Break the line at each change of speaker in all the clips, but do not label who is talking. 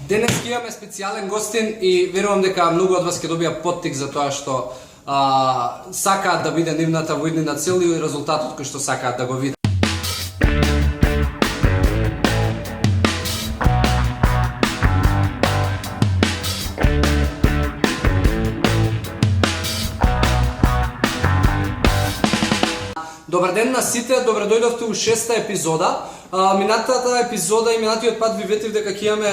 Денес имаме специјален гостин и верувам дека многу од вас ќе добија поттик за тоа што сакаат да биде нивната воиднина цел и резултатот кој што сакаат да го видат. Добар ден на сите, добре дојдовте у 6-та епизода. Минатата епизода и минатиот пат ви ветив дека ќе имаме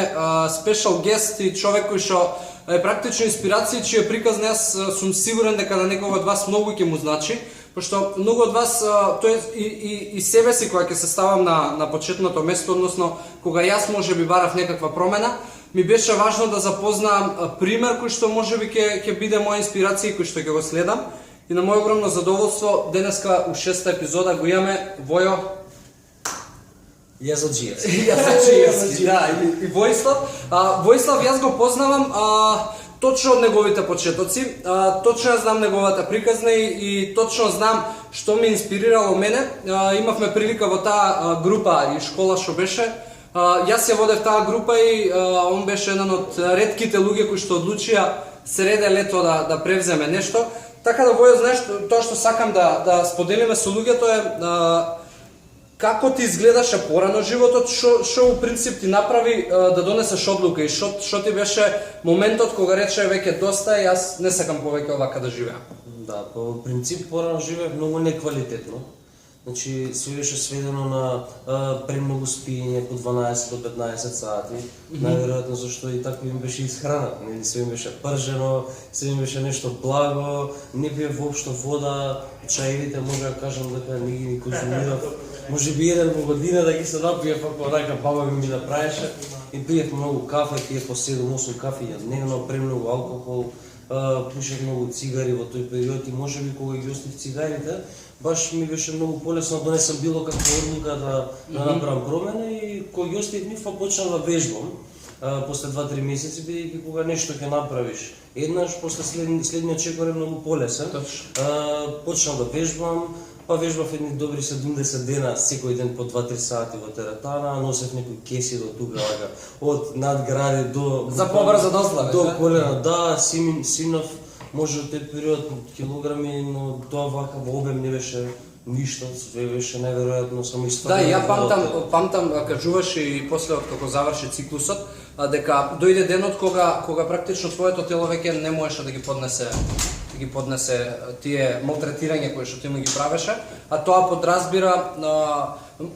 спешал гест и човек кој што е практично инспирација, чија приказ јас сум сигурен дека на некој од вас многу ќе му значи, пошто многу од вас, тоест и себе си кога ќе се ставам на почетното место, односно кога јас можеби барав некаква промена, ми беше важно да запознаам пример кој што можеби ќе биде моја инспирација и кој што ќе го следам. И на моје огромно задоволство, денеска у 6-та епизода го имаме Војо
Јазоджиевски.
Да, и Војслав. Војслав јас го познавам точно од неговите почетоци, точно ја знам неговата приказна и точно знам што ме инспирирало мене. Имавме прилика во таа група и школа што беше. Јас ја водев таа група и он беше еден од ретките луѓе кои што одлучија среде лето да превземе нешто. Така да, Војо, знаеш, тоа што сакам да споделиме со луѓето е како ти изгледаше порано животот, што у принцип ти направи да донесеш одлука и што ти беше моментот кога рече веќе доста и јас не сакам повеќе овака да живеам.
Да, по принцип порано живеев многу неквалитетно. Значи, се беше сведено на премногу спиење по 12 до 15 сати. Најверојатно зашто и така им беше исхрана. Се им беше пржено, се им беше нешто благо, не пиев воопшто вода, чаевите може да кажам дека не ги конзумирав. Може би еден во година да ги се напиев, ако онака баба ми направеше. И пиев многу кафе, пиев по 7-8 кафења дневно, премногу алкохол, пушев многу цигари во тој период и можеби кога ги остив цигарите, баш ми беше многу полесно да донесам било каква одлука да направам промена и кога ги остив нив почнав да вежбам. После 2-3 месеци, бидејќи кога нешто ќе направиш еднаш, после следниот чекор е многу полесен. Почнав да вежбам, па вежбав едни добри 70 дена, секој ден по 2-3 сати во теретана, носев некои кеси до тука, од надгради до...
За побрзо дославе,
до колена, да, симнав, може од тој период килограми, но тоа вака во обем не беше ништо, све беше неверојатно, само историја.
Да, ја памтам, кажуваш и после од како заврши циклусот, дека дојде денот кога практично твоето тело веќе не можеше да ги поднесе тие малтретирања кои што ти му ги правеше, а тоа подразбира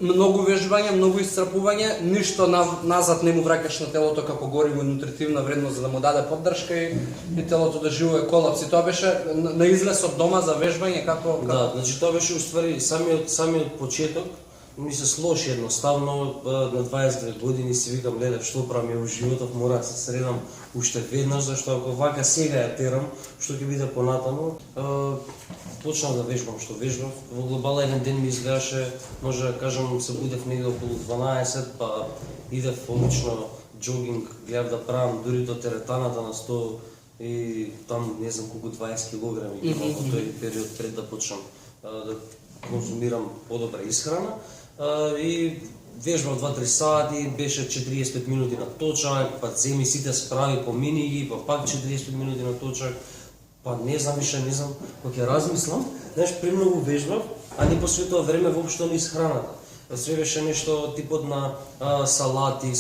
многу вежбање, многу исцрпување, ништо назад не му враќаш на телото како гориво и нутритивна вредност за да му даде поддршка и телото да живее колапс. И тоа беше на излез од дома за вежбање како...
Да, значи тоа беше уствари самиот почеток. Ми се сложи едноставно, на 22 години си викам, леле, што правам во животот, мора да се средам уште веднаш, зашто ако вака сега ја терам, што ќе биде понатаму, почнав да вежбам што вежбав. Во глобала еден ден ми изгледаше, може да кажам, се будев негде околу 12, па идев обично джогинг, гледав да правам дури до теретаната на 100 и там не знам колку 20 килограми во тој период пред да почнам да конзумирам подобра исхрана. И вежбав 2-3 сати, беше 45 минути на точак, па земи сите справи, помини ги, па пак 45 минути на точак, па не знам, кога ќе размислам, знаеш, премногу вежбав, а не посветува време воопшто на исхраната. Све беше нешто типот на салати,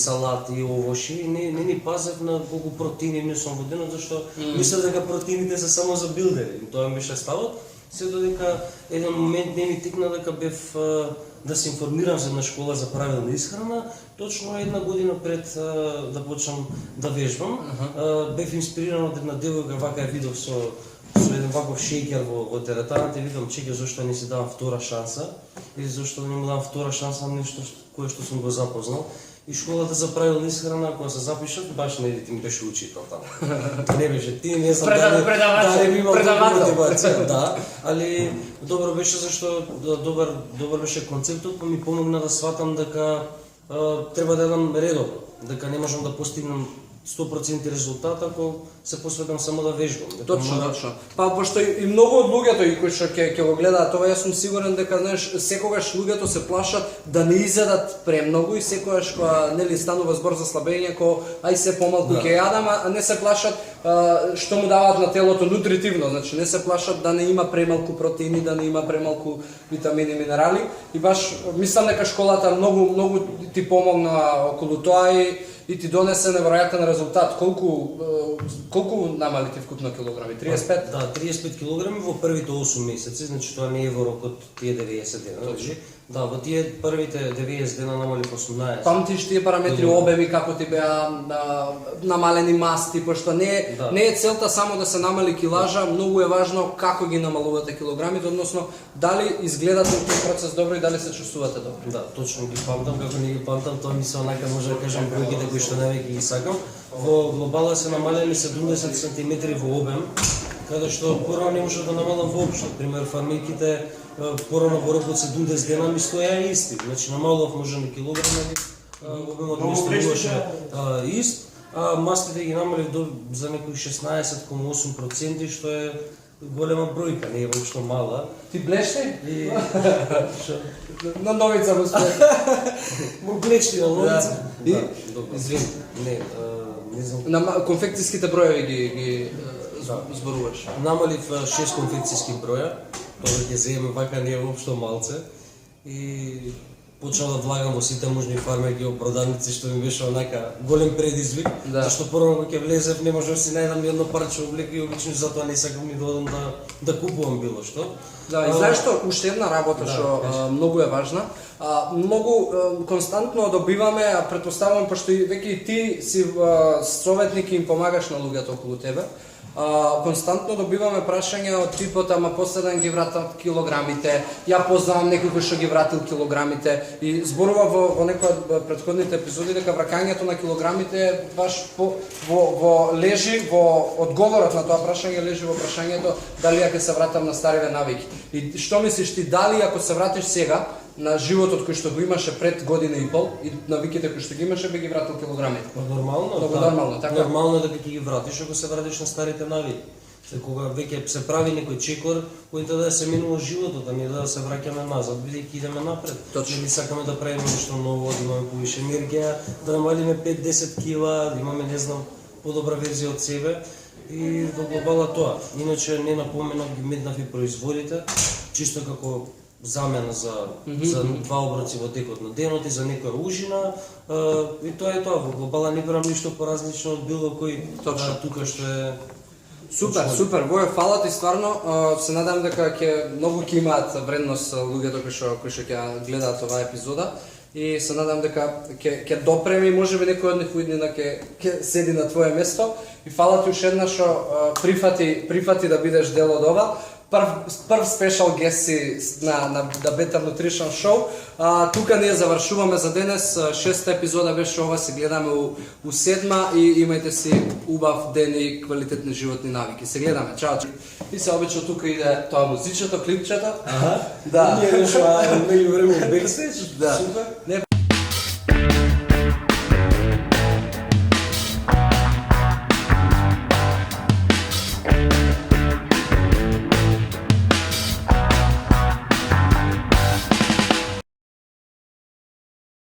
овоши, не ни пазев на колку протеини несам во денот, зашто мислев дека протеините се само за билдери, тоа ми беше ставот. Се додека еден момент не ми тикна дека бев да се информирам за една школа за правилна исхрана, точно една година пред да почнам да вежбам. Бев инспириран од една девојка, вака ја видов со еден ваков шејкер во теретаната и викам, чеке, зашто не си давам втора шанса или зашто не му давам втора шанса на нешто кое што сум го запознал. И школата за правилна исхрана, кога се запишав, баш не ти ми беше учител таму. Не беше ти, не знам дали би имал добра мотивација, да, али добро беше зашто добар беше концептот, па ми помогна да сватам дека треба да едам редовно, дека не можам да постигнам 100% резултат ако се посветам само да вежбам. Дека
Точно,
мора-
точно. Па пошто и многу од луѓето и кои што ќе го гледаат тоа, јас сум сигурен дека знаеш секогаш луѓето се плашат да не изедат премногу и секогаш кога нели станува збор за слабење, ко ај се помалку ќе јадам, а не се плашат што му даваат на телото нутритивно, значи не се плашат да не има премалку протеини, да не има премалку витамини, минерали и баш мислам дека школата многу ти помогна околу тоа и ти донесе неверојатен резултат. Колку намали ти вкупно килограми? 35?
Да, 35 килограми во првите 8 месеци, значи тоа не е во рокот тие 90 дена, значи. Да, во тие првите 90 дена намали 18.
Памтиш тие параметри обеми како ти беа намалени масти, пошто не е целта само да се намали килажа, многу е важно како ги намалувате килограмите, односно дали изгледате тој процес добро и дали се чувствувате добро.
Да, точно ги памтам, како не ги памтам, тоа ми се онака може да кажам бројките кои што навеќе ги сакам. Во глобала се намалени 70 см во обем, каде што порано не може да намалам воопшто. Пример, фармиките порано во рок од 70 дена ми стоја исти. Значи намалував може на килограми, обемот ми оставуваше ист, а мастите ги намалив за некои 16,8%, што е голема бројка, не е воопшто мала.
Ти блеш ли?
И
На новица му сме.
Му блечки на новица.
И?
Да, добро.
Извини.
Не знам.
На конфекцијските броеви ги зборуваш.
Намалив 6 конфекцијски броја, тоа ќе земе вака не е воопшто малце. И почнав да влагам во сите можни фармерки и продавници, што ми беше онака голем предизвик,
Да.
зашто порано кога ќе влезев не можев да си најдам едно парче облека и обично затоа не сакам ни да одам да купувам било што.
Да, и знаеш што, уште една работа што многу е важна. Многу константно добиваме, а претпоставувам пошто веќе и ти си советник и им помагаш на луѓето околу тебе. Константно добиваме прашања од типот, ама после да ги вратам килограмите, ја познавам некој кој што ги вратил килограмите и зборува во некој од претходните епизоди дека враќањето на килограмите баш лежи во одговорот на тоа прашање, лежи во прашањето дали ја ќе се вратам на стариве навики. И што мислиш ти, дали ако се вратиш сега на животот кој што го имаше пред година и пол и навиките кои што ги имаше би ги вратил килограмите?
Нормално,
Многу нормално, така.
Нормално е дека ќе ги вратиш ако се вратиш на старите навики. Кога веќе се прави некој чекор, кој да се минува животот, а не да се враќаме назад, бидејќи идеме напред.
Точно.
Ние сакаме да правиме нешто ново, да имаме повише енергија, да намалиме 5-10 кила, да имаме не знам подобра верзија од себе и во глобала тоа. Иначе не напоменав ги меднав и производите, чисто како замена за два оброци во текот на денот и за некоја ужина, и тоа е тоа. Во глобала не правам ништо поразлично од било кој тука што е.
Супер, супер. Воје, фала ти стварно. Се надам дека многу ќе имаат вредност луѓето кои што ќе гледаат оваа епизода и се надам дека ќе допреме и можеби некој од нив уиднина ќе седи на твое место и фала ти уште еднаш што прифати да бидеш дел од ова. Прв спешал гест си на The Better Nutrition Show. Тука ние завршуваме за денес. 6-та епизода беше ова, се гледаме у 7-ма и имајте си убав ден и квалитетни животни навики. Се гледаме. Чао. И се обично тука иде тоа музичето, клипчето.
Да. Ние решава меѓу време бекстејдж.
Да.
Супер.
Не